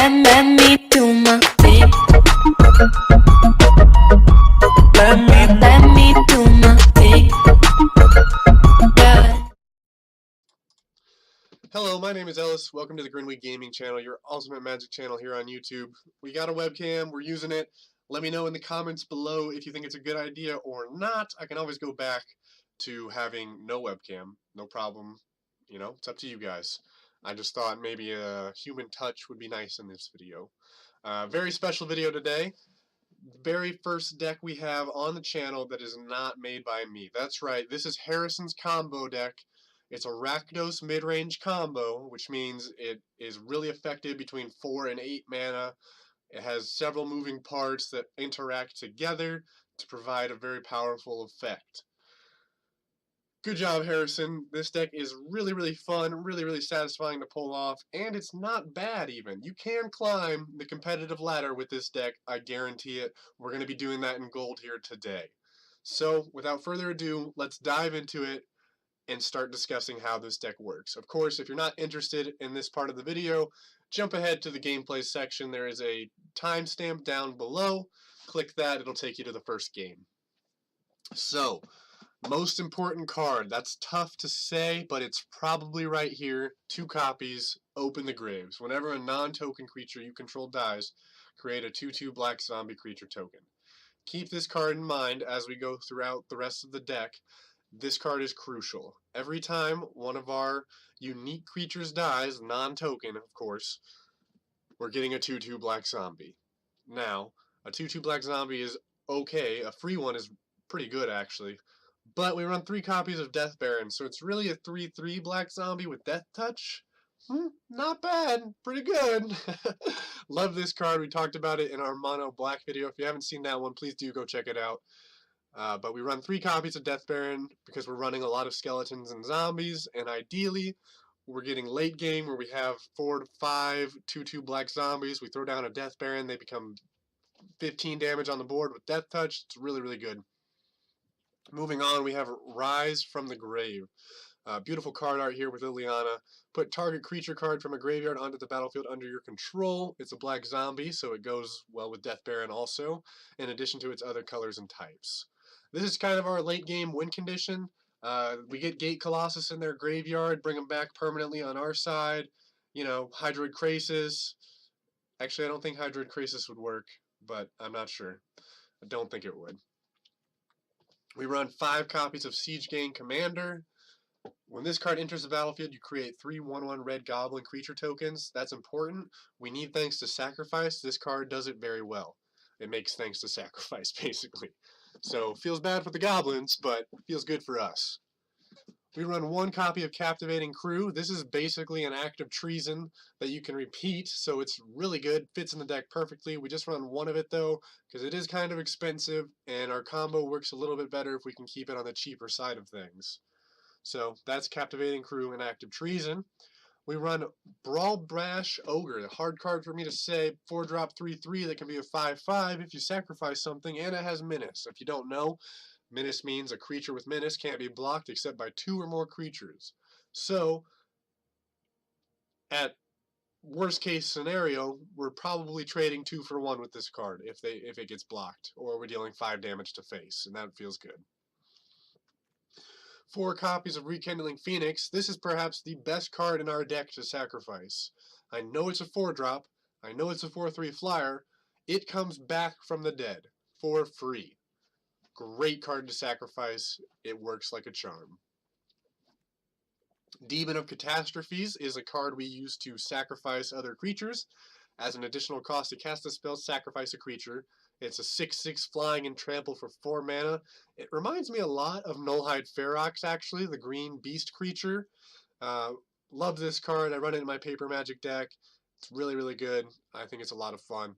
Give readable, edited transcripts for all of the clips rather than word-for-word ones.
Let me do my thing. Let me do my thing. Yeah. Hello, my name is Ellis. Welcome to the Grinweed Gaming channel, your ultimate magic channel here on YouTube. We got a webcam, we're using it. Let me know in the comments below if you think it's a good idea or not. I can always go back to having no webcam, no problem. You know, it's up to you guys. I just thought maybe a human touch would be nice in this video. Very special video today. Very first deck we have on the channel that is not made by me. That's right, this is Harrison's combo deck. It's a Rakdos mid-range combo, which means it is really effective between 4 and 8 mana. It has several moving parts that interact together to provide a very powerful effect. Good job, Harrison. This deck is really fun, really satisfying to pull off, and it's not bad even. You can climb the competitive ladder with this deck, I guarantee it. We're going to be doing that in gold here today. So, without further ado, let's dive into it and start discussing how this deck works. Of course, if you're not interested in this part of the video, jump ahead to the gameplay section. There is a timestamp down below. Click that, it'll take you to the first game. So, most important card. That's tough to say, but it's probably right here. 2 copies, Open the Graves. Whenever a non-token creature you control dies, create a 2/2 black zombie creature token. Keep this card in mind as we go throughout the rest of the deck. This card is crucial. Every time one of our unique creatures dies, non-token of course, we're getting a 2/2 black zombie. Now, a 2/2 black zombie is okay, a free one is pretty good actually, but we run 3 copies of Death Baron, so it's really a 3/3 black zombie with Death Touch. Not bad, pretty good. Love this card, we talked about it in our mono black video. If you haven't seen that one, please do go check it out. But we run 3 copies of Death Baron because we're running a lot of skeletons and zombies, and ideally we're getting late game where we have 4 to 5 2/2 black zombies. We throw down a Death Baron, they become 15 damage on the board with Death Touch. It's really good. Moving on, we have Rise from the Grave. Beautiful card art here with Liliana. Put target creature card from a graveyard onto the battlefield under your control. It's a black zombie, so it goes well with Death Baron also, in addition to its other colors and types. This is kind of our late game win condition. We get Gate Colossus in their graveyard, bring them back permanently on our side. You know, Hydroid Krasis. Actually, I don't think Hydroid Krasis would work, but I'm not sure. I don't think it would. We run 5 copies of Siege Gang Commander. When this card enters the battlefield, you create 3 1/1 red goblin creature tokens. That's important. We need Thanks to Sacrifice. This card does it very well. It makes Thanks to Sacrifice, basically. So, feels bad for the goblins, but feels good for us. We run 1 copy of Captivating Crew. This is basically an Act of Treason that you can repeat, so it's really good. Fits in the deck perfectly. We just run 1 of it, though, because it is kind of expensive, and our combo works a little bit better if we can keep it on the cheaper side of things. So that's Captivating Crew and Act of Treason. We run Brawl-Bash Ogre, a hard card for me to say, 4-drop 3/3 that can be a 5/5 if you sacrifice something, and it has Menace. If you don't know, Menace means a creature with Menace can't be blocked except by 2 or more creatures. So, at worst case scenario, we're probably trading 2 for 1 with this card if it gets blocked, or we're dealing 5 damage to face, and that feels good. 4 copies of Rekindling Phoenix. This is perhaps the best card in our deck to sacrifice. I know it's a 4-drop. I know it's a 4/3 flyer. It comes back from the dead for free. Great card to sacrifice. It works like a charm. Demon of Catastrophes is a card we use to sacrifice other creatures. As an additional cost to cast a spell, sacrifice a creature. It's a 6/6 flying and trample for 4 mana. It reminds me a lot of Nullhide Ferox, actually, the green beast creature. Love this card. I run it in my Paper Magic deck. It's really good. I think it's a lot of fun.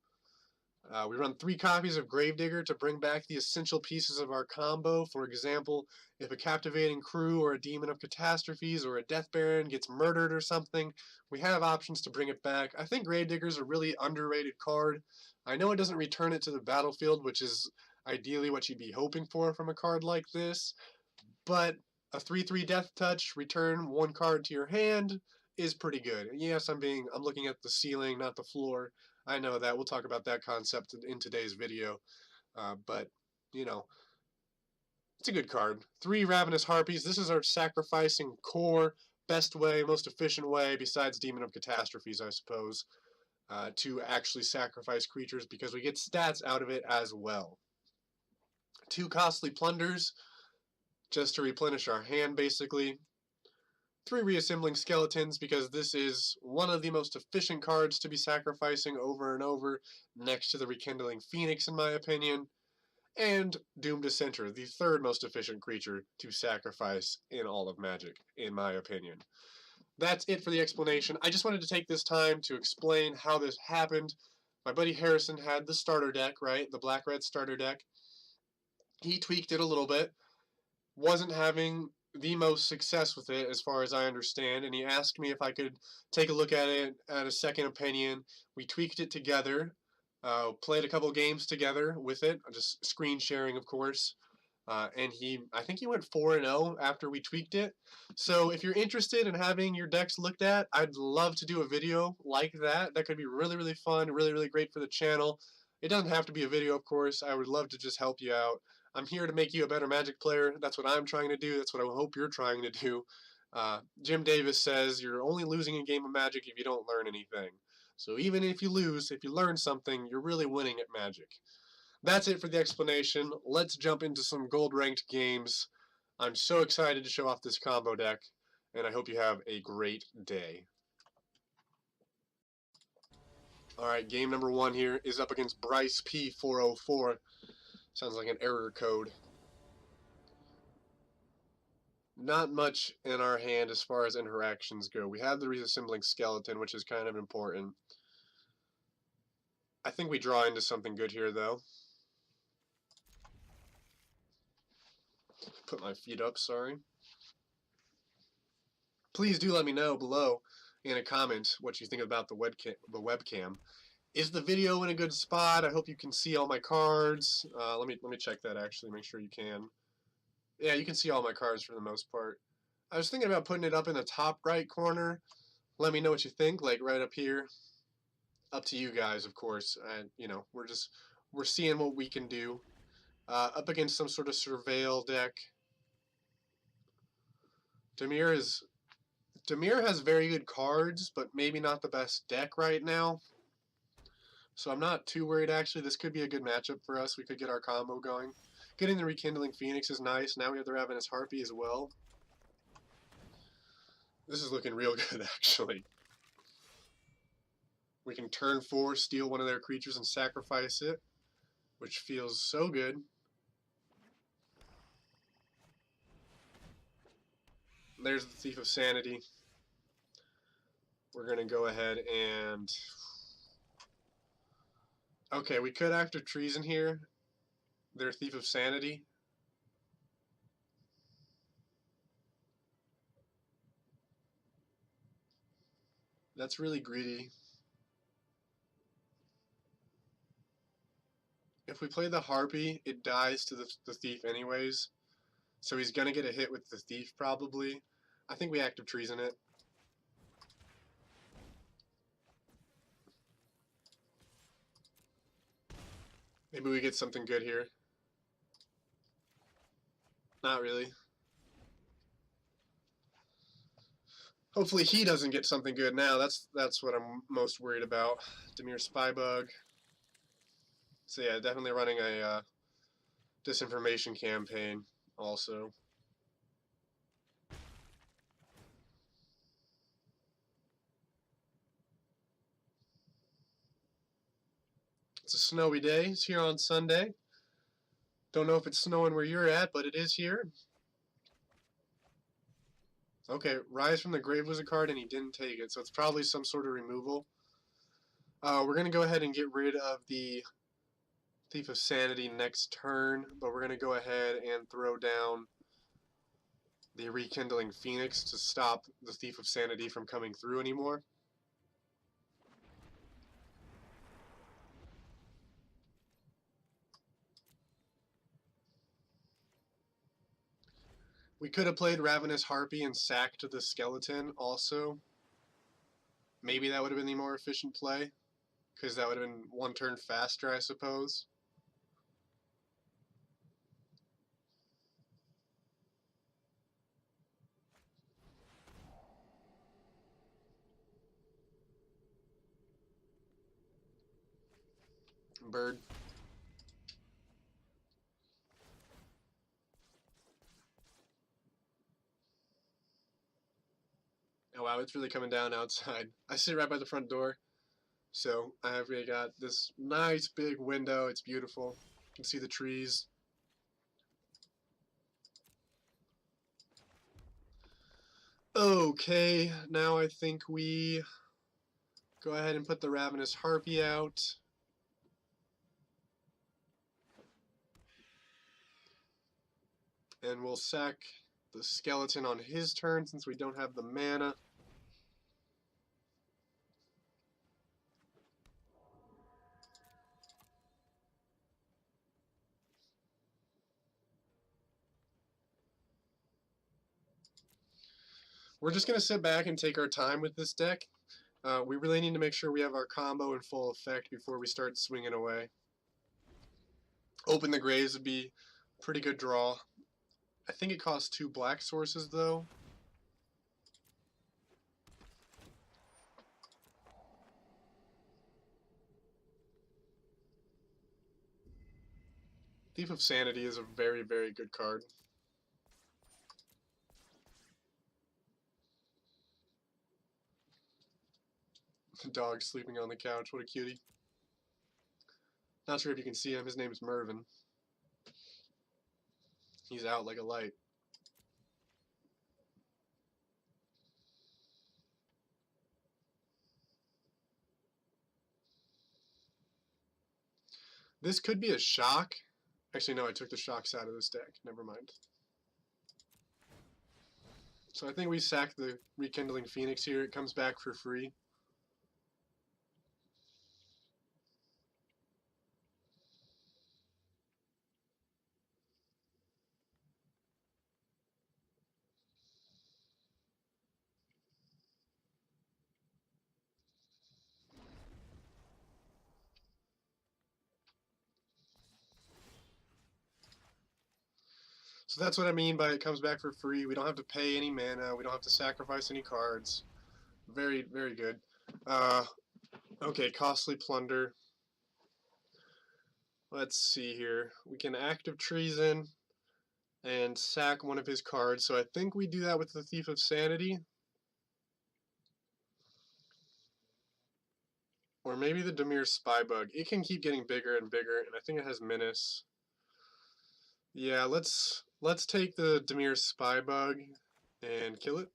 We run 3 copies of Gravedigger to bring back the essential pieces of our combo. For example, if a Captivating Crew or a Demon of Catastrophes or a Death Baron gets murdered or something, we have options to bring it back. I think Gravedigger's a really underrated card. I know it doesn't return it to the battlefield, which is ideally what you'd be hoping for from a card like this, but a 3/3 Death Touch, return 1 card to your hand, is pretty good. Yes, I'm looking at the ceiling, not the floor. I know that. We'll talk about that concept in today's video. But, you know, it's a good card. 3 Ravenous Harpies. This is our sacrificing core, best way, most efficient way, besides Demon of Catastrophes, I suppose, to actually sacrifice creatures because we get stats out of it as well. 2 Costly Plunders, just to replenish our hand, basically. 3 Reassembling Skeletons, because this is one of the most efficient cards to be sacrificing over and over, next to the Rekindling Phoenix, in my opinion. And Doomed Dissenter, the 3rd most efficient creature to sacrifice in all of Magic, in my opinion. That's it for the explanation. I just wanted to take this time to explain how this happened. My buddy Harrison had the starter deck, right? The black-red starter deck. He tweaked it a little bit. Wasn't having the most success with it, as far as I understand, and he asked me if I could take a look at it at a second opinion. We tweaked it together. Played a couple games together with it, just screen sharing, of course. And I think he went 4-0 after we tweaked it. So if you're interested in having your decks looked at, I'd love to do a video like that. That could be really, really fun, really, really great for the channel. It doesn't have to be a video, of course. I would love to just help you out. I'm here to make you a better Magic player. That's what I'm trying to do. That's what I hope you're trying to do. Jim Davis says you're only losing a game of Magic if you don't learn anything. So even if you lose, if you learn something, you're really winning at Magic. That's it for the explanation. Let's jump into some gold-ranked games. I'm so excited to show off this combo deck, and I hope you have a great day. Alright, game number 1 here is up against Bryce P404. Sounds like an error code. Not much in our hand as far as interactions go. We have the Reassembling Skeleton, which is kind of important. I think we draw into something good here, though. Put my feet up, sorry. Please do let me know below in a comment what you think about the webcam. Is the video in a good spot? I hope you can see all my cards. Let me check that, actually, make sure you can. Yeah, you can see all my cards for the most part. I was thinking about putting it up in the top right corner. Let me know what you think, like right up here. Up to you guys, of course. You know, we're seeing what we can do. Up against some sort of surveil deck. Demir has very good cards, but maybe not the best deck right now. So I'm not too worried, actually. This could be a good matchup for us. We could get our combo going. Getting the Rekindling Phoenix is nice. Now we have the Ravenous Harpy as well. This is looking real good, actually. We can turn 4, steal one of their creatures, and sacrifice it, which feels so good. There's the Thief of Sanity. We're going to go ahead and... Okay, we could Act of Treason here. Their Thief of Sanity. That's really greedy. If we play the Harpy, it dies to the Thief anyways. So he's going to get a hit with the Thief, probably. I think we Act of Treason it. Maybe we get something good here. Not really. Hopefully he doesn't get something good now. That's what I'm most worried about. Dimir Spybug. So yeah, definitely running a disinformation campaign also. It's a snowy day. It's here on Sunday. Don't know if it's snowing where you're at, but it is here. Okay, Rise from the Grave was a card and he didn't take it, so it's probably some sort of removal. We're going to go ahead and get rid of the Thief of Sanity next turn, but we're going to go ahead and throw down the Rekindling Phoenix to stop the Thief of Sanity from coming through anymore. We could have played Ravenous Harpy and sacked the skeleton also. Maybe that would have been the more efficient play, because that would have been one turn faster, I suppose. Bird. Oh wow, it's really coming down outside. I sit right by the front door, so I've really got this nice big window. It's beautiful. You can see the trees. Okay, now I think we go ahead and put the Ravenous Harpy out. And we'll sack the skeleton on his turn since we don't have the mana. We're just going to sit back and take our time with this deck. We really need to make sure we have our combo in full effect before we start swinging away. Open the Graves would be a pretty good draw. I think it costs 2 black sources though. Thief of Sanity is a very, very good card. The dog sleeping on the couch, what a cutie. Not sure if you can see him, his name's Mervin. He's out like a light. This could be a shock. Actually, no, I took the shocks out of this deck. Never mind. So I think we sack the Rekindling Phoenix here. It comes back for free. So that's what I mean by it comes back for free. We don't have to pay any mana. We don't have to sacrifice any cards. Very, very good. Okay, Costly Plunder. Let's see here. We can Act of Treason and sack one of his cards. So I think we do that with the Thief of Sanity. Or maybe the Dimir Spybug. It can keep getting bigger and bigger, and I think it has Menace. Yeah, let's take the Dimir Spybug and kill it.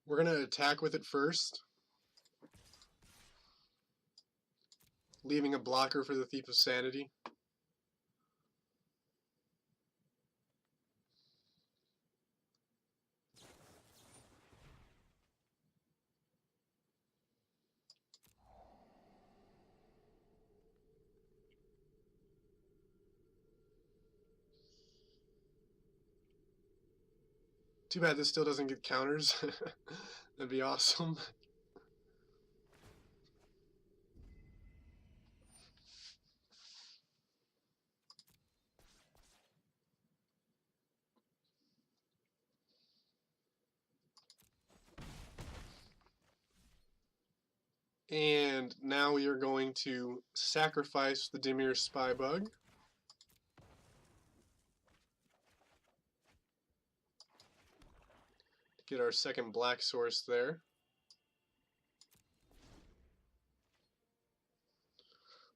We're going to attack with it first, leaving a blocker for the Thief of Sanity. Too bad this still doesn't get counters. That'd be awesome. And now we are going to sacrifice the Dimir Spybug. Get our second black source there.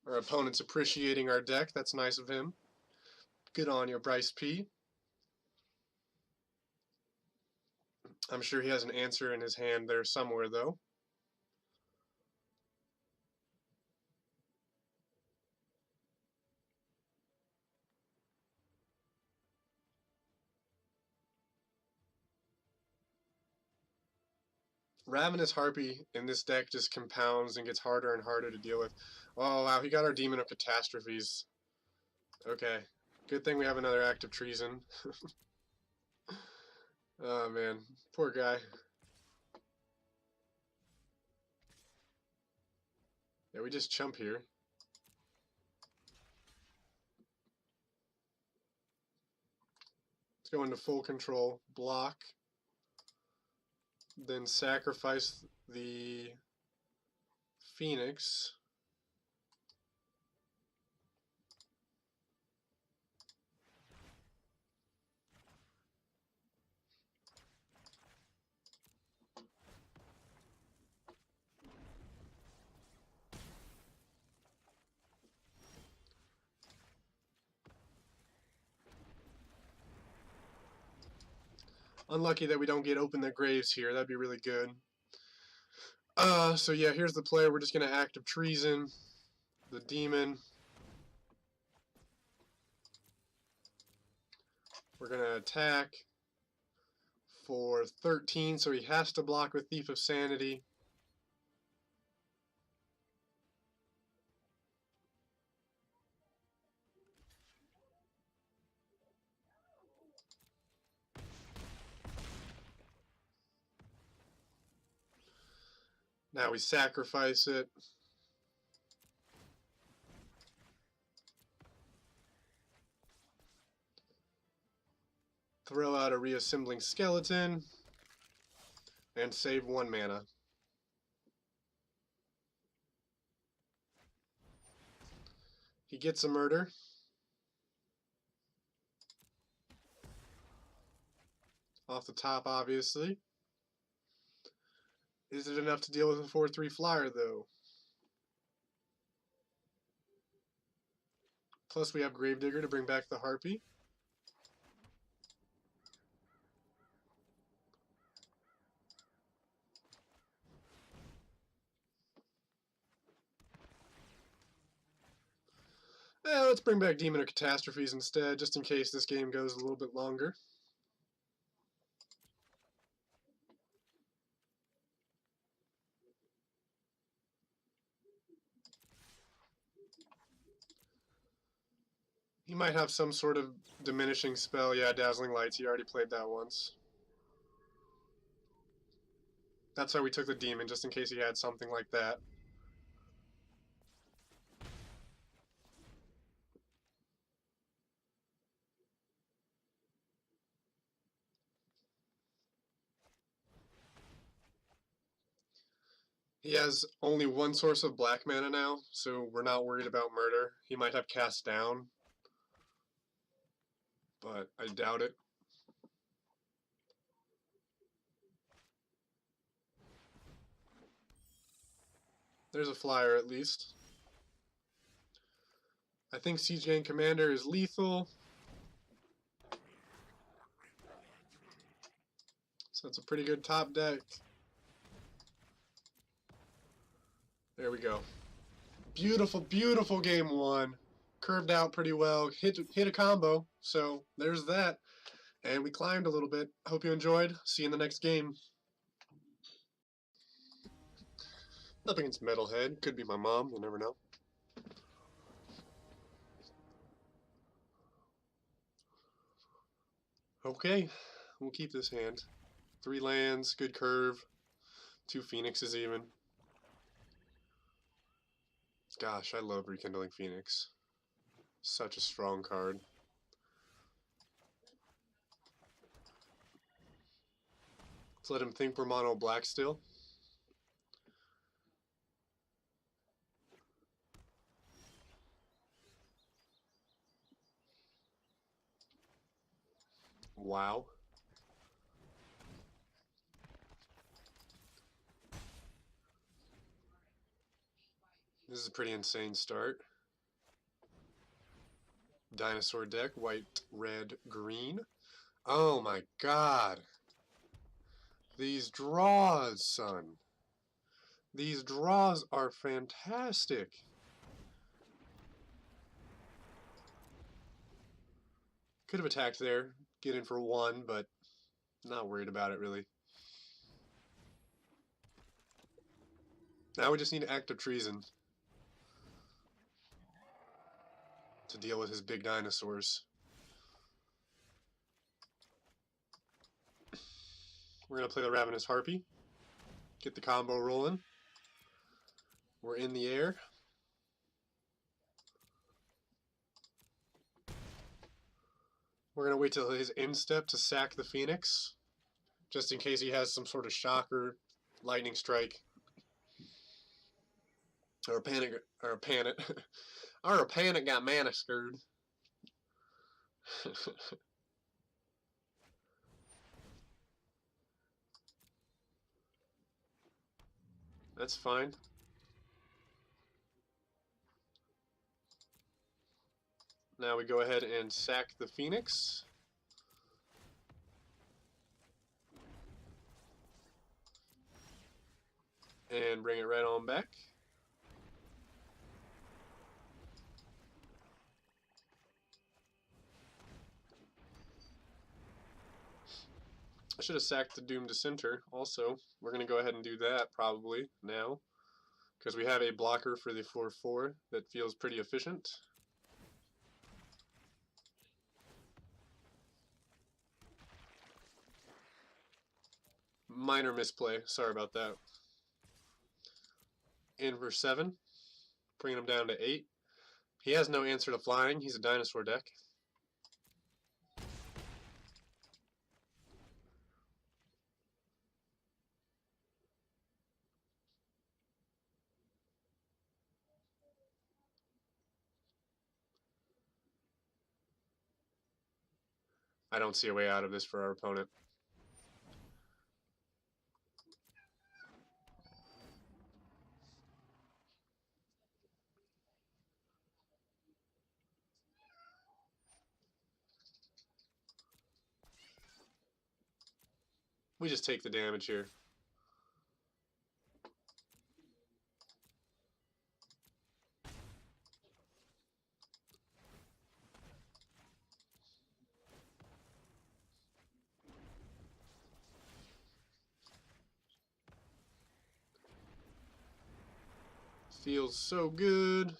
Our opponent's appreciating our deck. That's nice of him. Good on you, Bryce P. I'm sure he has an answer in his hand there somewhere, though. Ravenous Harpy in this deck just compounds and gets harder and harder to deal with. Oh wow, he got our Demon of Catastrophes. Okay. Good thing we have another Act of Treason. Oh man, poor guy. Yeah, we just chump here. Let's go into full control. Block. Then sacrifice the Phoenix. Unlucky that we don't get open their graves here. That'd be really good. So yeah, here's the play. We're just going to Act of Treason. The Demon. We're going to attack for 13, so he has to block with Thief of Sanity. Now we sacrifice it. Throw out a Reassembling Skeleton. And save 1 mana. He gets a murder. Off the top, obviously. Is it enough to deal with a 4/3 flyer, though? Plus, we have Gravedigger to bring back the Harpy. Let's bring back Demon of Catastrophes instead, just in case this game goes a little bit longer. He might have some sort of diminishing spell. Yeah, Dazzling Lights. He already played that once. That's why we took the Demon, just in case he had something like that. He has only 1 source of black mana now, so we're not worried about murder. He might have Cast Down, but I doubt it. There's a flyer at least. I think Siege Gang Commander is lethal. So it's a pretty good top deck. There we go. Beautiful, beautiful game 1. Curved out pretty well. Hit a combo. So there's that. And we climbed a little bit. Hope you enjoyed. See you in the next game. Up against Metalhead. Could be my mom. You never know. Okay. We'll keep this hand. 3 lands. Good curve. 2 Phoenixes even. Gosh, I love Rekindling Phoenix. Such a strong card. Let's let him think we're mono black still. Wow. This is a pretty insane start. Dinosaur deck, white, red, green. Oh my god. These draws, son. These draws are fantastic. Could have attacked there, get in for 1, but not worried about it really. Now we just need Act of Treason to deal with his big dinosaurs. We're going to play the Ravenous Harpy. Get the combo rolling. We're in the air. We're going to wait till his instep to sack the Phoenix, just in case he has some sort of shock or lightning strike. Or a panic, or a panic, or a panic got massacred. That's fine. Now we go ahead and sack the Phoenix. And bring it right on back. I should have sacked the Doomed Dissenter also. We're going to go ahead and do that probably now, because we have a blocker for the 4/4 that feels pretty efficient. Minor misplay, sorry about that. In for 7, bringing him down to 8. He has no answer to flying, he's a dinosaur deck. I don't see a way out of this for our opponent. We just take the damage here. Feels so good.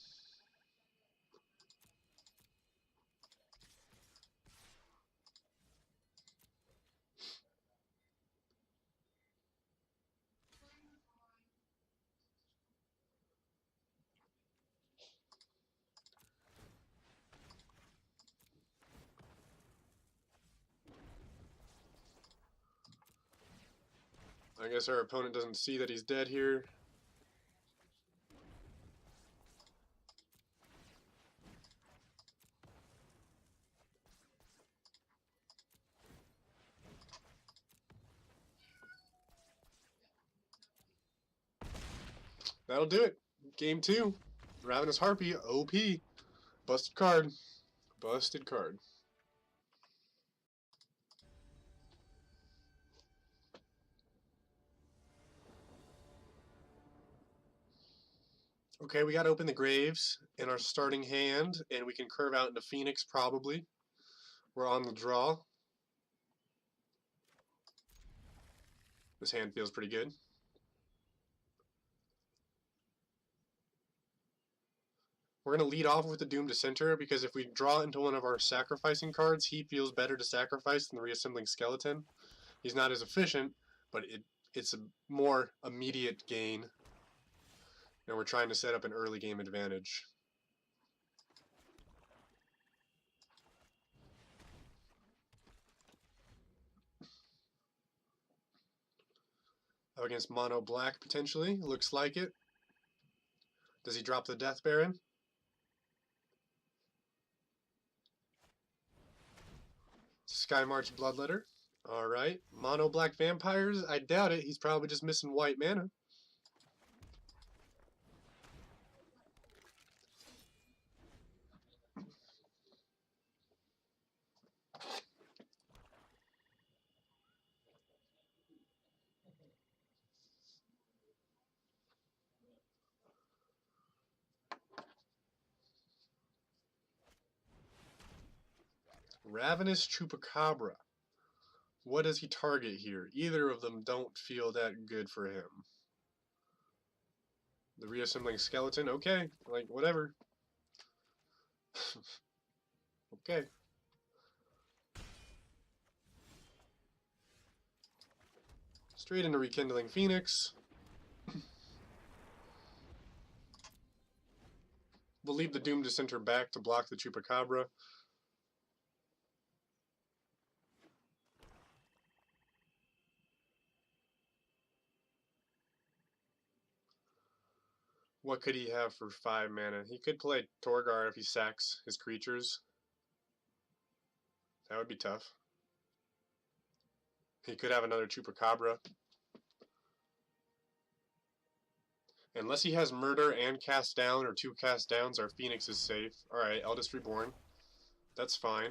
I guess our opponent doesn't see that he's dead here. That'll do it. Game 2. Ravenous Harpy, OP. Busted card. Busted card. Okay, we got to open the graves in our starting hand, and we can curve out into Phoenix probably. We're on the draw. This hand feels pretty good. We're going to lead off with the Doomed Dissenter, because if we draw into one of our sacrificing cards, he feels better to sacrifice than the Reassembling Skeleton. He's not as efficient, but it's a more immediate gain. And we're trying to set up an early game advantage. Up against mono black potentially, looks like it. Does he drop the Death Baron? Sky March Bloodletter. Alright. Mono black vampires? I doubt it. He's probably just missing white mana. Ravenous Chupacabra. What does he target here? Either of them don't feel that good for him. The Reassembling Skeleton, okay, like, whatever. Okay. Straight into Rekindling Phoenix. We'll leave the Doomed Dissenter back to block the Chupacabra. What could he have for 5 mana? He could play Torgar if he sacks his creatures. That would be tough. He could have another Chupacabra. Unless he has Murder and Cast Down, or 2 Cast Downs, our Phoenix is safe. Alright, Eldest Reborn. That's fine.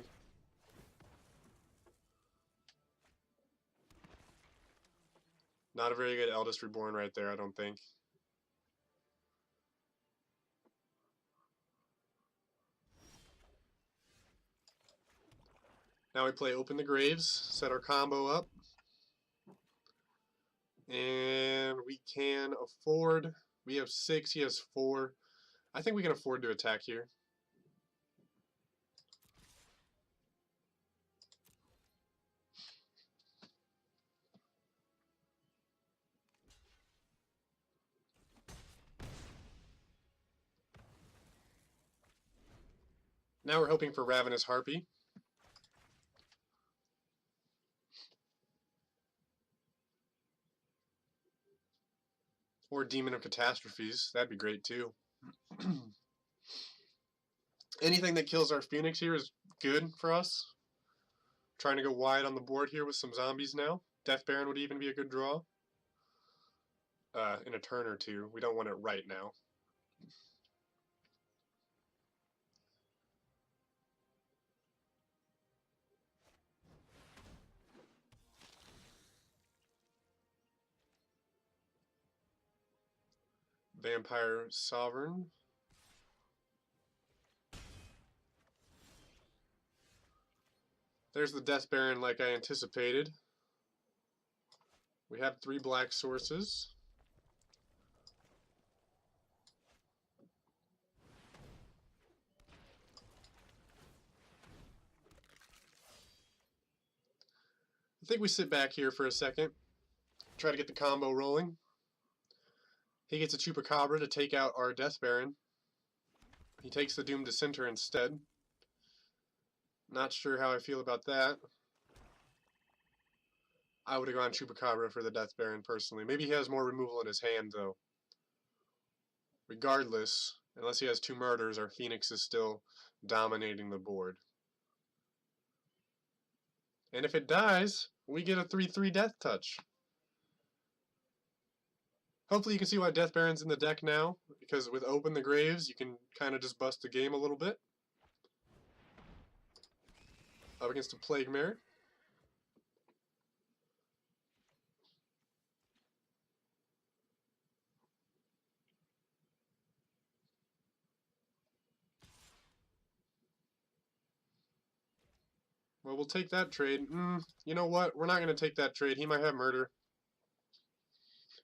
Not a very good Eldest Reborn right there, I don't think. Now we play Open the Graves, set our combo up. And we can afford, we have 6, he has 4. I think we can afford to attack here. Now we're hoping for Ravenous Harpy. Or Demon of Catastrophes. That'd be great too. Anything that kills our Phoenix here is good for us. Trying to go wide on the board here with some zombies now. Death Baron would even be a good draw. In a turn or two. We don't want it right now. Vampire Sovereign. There's the Death Baron like I anticipated. We have 3 black sources. I think we sit back here for a second. Try to get the combo rolling. He gets a Chupacabra to take out our Death Baron. He takes the Doomed Dissenter instead. Not sure how I feel about that. I would have gone Chupacabra for the Death Baron personally. Maybe he has more removal in his hand though. Regardless, unless he has 2 murders, our Phoenix is still dominating the board. And if it dies, we get a 3/3 Death Touch. Hopefully you can see why Death Baron's in the deck now, because with Open the Graves, you can kind of just bust the game a little bit. Up against a Plague Mare. Well, we'll take that trade. You know what? We're not going to take that trade. He might have Murder.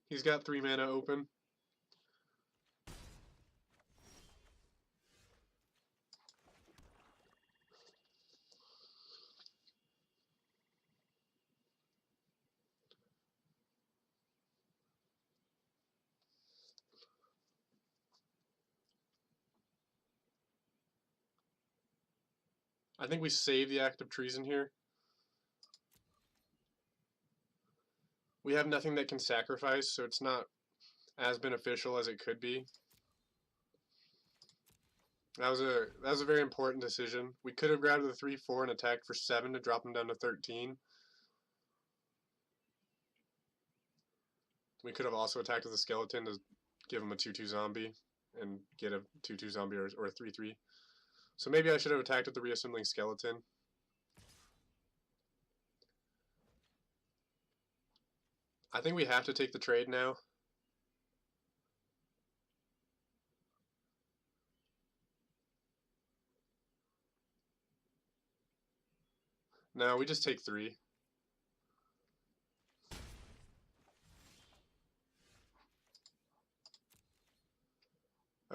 He's got 3 mana open. I think we save the Act of Treason here. We have nothing that can sacrifice, so it's not as beneficial as it could be. That was a very important decision. We could have grabbed the 3/4 and attacked for 7 to drop him down to 13. We could have also attacked with a skeleton to give him a 2/2 zombie and get a 2/2 zombie or a 3/3. So maybe I should have attacked with the Reassembling Skeleton. I think we have to take the trade now. No, we just take 3.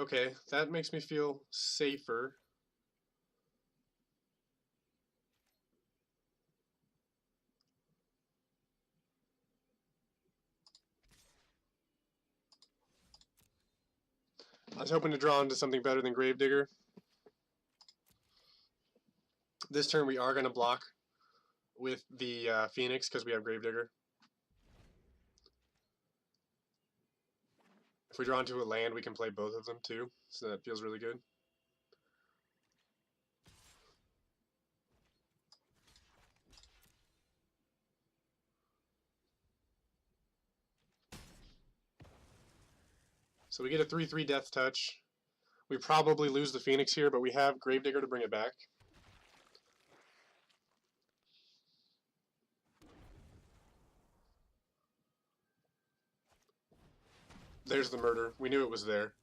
Okay, that makes me feel safer. I was hoping to draw into something better than Gravedigger. This turn we are going to block with the Phoenix because we have Gravedigger. If we draw into a land, we can play both of them too, so that feels really good. So we get a 3/3 Death Touch. We probably lose the Phoenix here, but we have Gravedigger to bring it back. There's the murder. We knew it was there.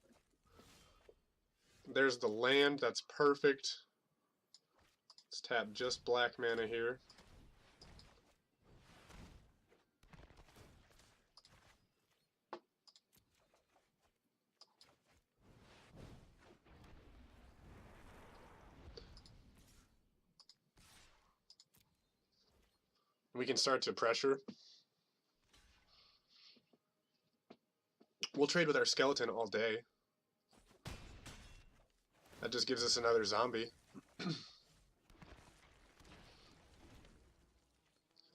There's the land. That's perfect. Let's tap just black mana here. We can start to pressure. We'll trade with our skeleton all day. That just gives us another zombie.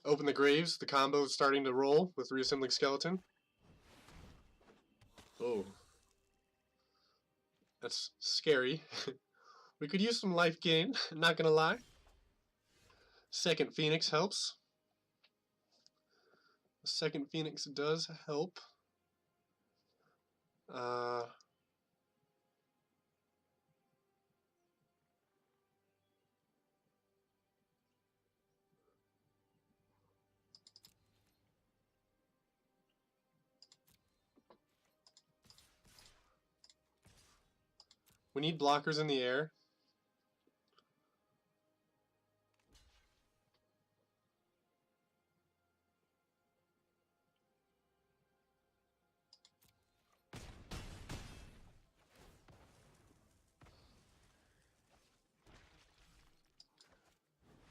Open the graves. The combo is starting to roll with Reassembling Skeleton. Oh. That's scary. We could use some life gain, not gonna lie. Second Phoenix helps. The second Phoenix does help. We need blockers in the air.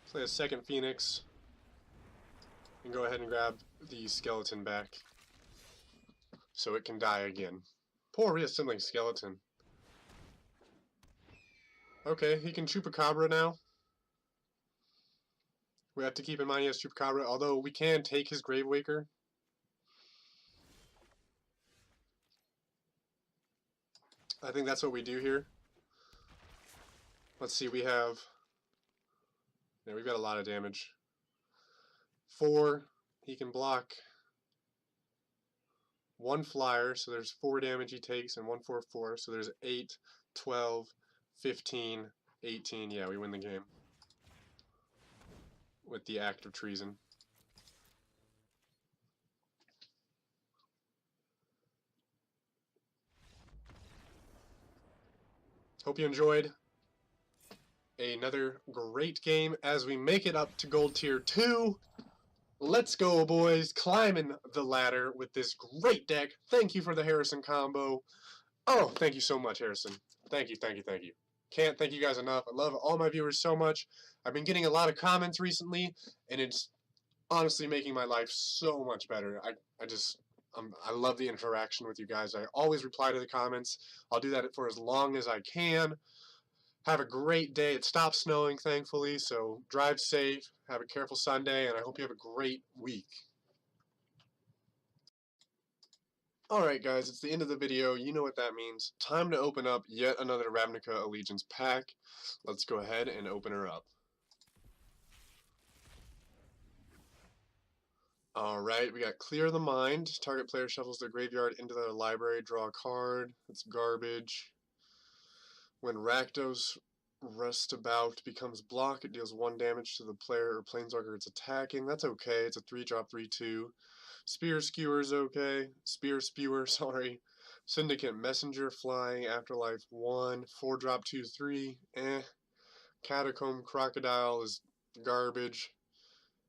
Play a second Phoenix. And go ahead and grab the skeleton back. So it can die again. Poor Reassembling Skeleton. Okay, he can Chupacabra now. We have to keep in mind he has Chupacabra, although we can take his Gravewaker. I think that's what we do here. Let's see, we have... Yeah, we've got a lot of damage. 4, he can block 1 flyer, so there's 4 damage he takes, and 1, 4, 4, so there's 8, 12, 15, 18. Yeah, we win the game. With the Act of Treason. Hope you enjoyed. Another great game as we make it up to Gold Tier 2. Let's go, boys. Climbing the ladder with this great deck. Thank you for the Harrison combo. Oh, thank you so much, Harrison. Thank you, thank you, thank you. Can't thank you guys enough. I love all my viewers so much. I've been getting a lot of comments recently, and it's honestly making my life so much better. I love the interaction with you guys. I always reply to the comments. I'll do that for as long as I can. Have a great day. It stopped snowing, thankfully, so drive safe. Have a careful Sunday, and I hope you have a great week. Alright guys, it's the end of the video. You know what that means. Time to open up yet another Ravnica Allegiance pack. Let's go ahead and open her up. Alright, we got Clear the Mind. Target player shuffles their graveyard into their library, draw a card. That's garbage. When Rakdos Rustabout becomes block, it deals 1 damage to the player or planeswalker it's attacking. That's okay. It's a 3-drop 3/2. Spear Skewer's okay. Spear Spewer, sorry. Syndicate Messenger, Flying, Afterlife 1. 4-drop 2/3. Catacomb Crocodile is garbage.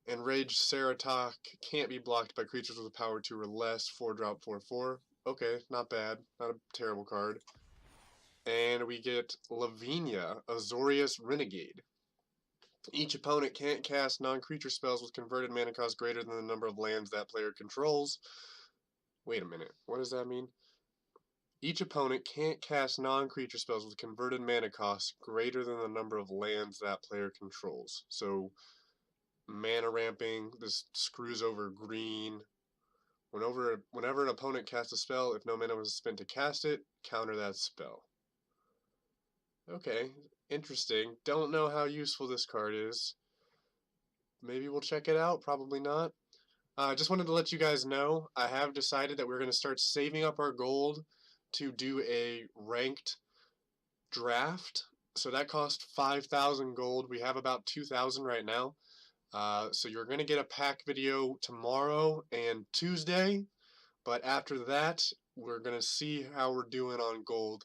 Enraged Ceratok can't be blocked by creatures with a power 2 or less. 4-drop 4/4. Okay, not bad. Not a terrible card. do we get? Lavinia, Azorius Renegade. Each opponent can't cast non-creature spells with converted mana cost greater than the number of lands that player controls. Wait a minute, what does that mean? Each opponent can't cast non-creature spells with converted mana cost greater than the number of lands that player controls. So, mana ramping, this screws over green. Whenever an opponent casts a spell, if no mana was spent to cast it, counter that spell. Okay, interesting. Don't know how useful this card is. Maybe we'll check it out, probably not. I just wanted to let you guys know, I have decided that we're going to start saving up our gold to do a ranked draft. So that cost 5,000 gold. We have about 2,000 right now. So you're going to get a pack video tomorrow and Tuesday. But after that, we're going to see how we're doing on gold.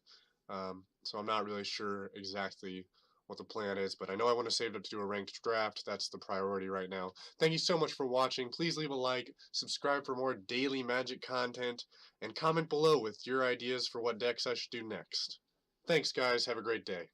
So I'm not really sure exactly what the plan is, but I know I want to save it to do a ranked draft. That's the priority right now. Thank you so much for watching. Please leave a like, subscribe for more daily Magic content, and comment below with your ideas for what decks I should do next. Thanks, guys. Have a great day.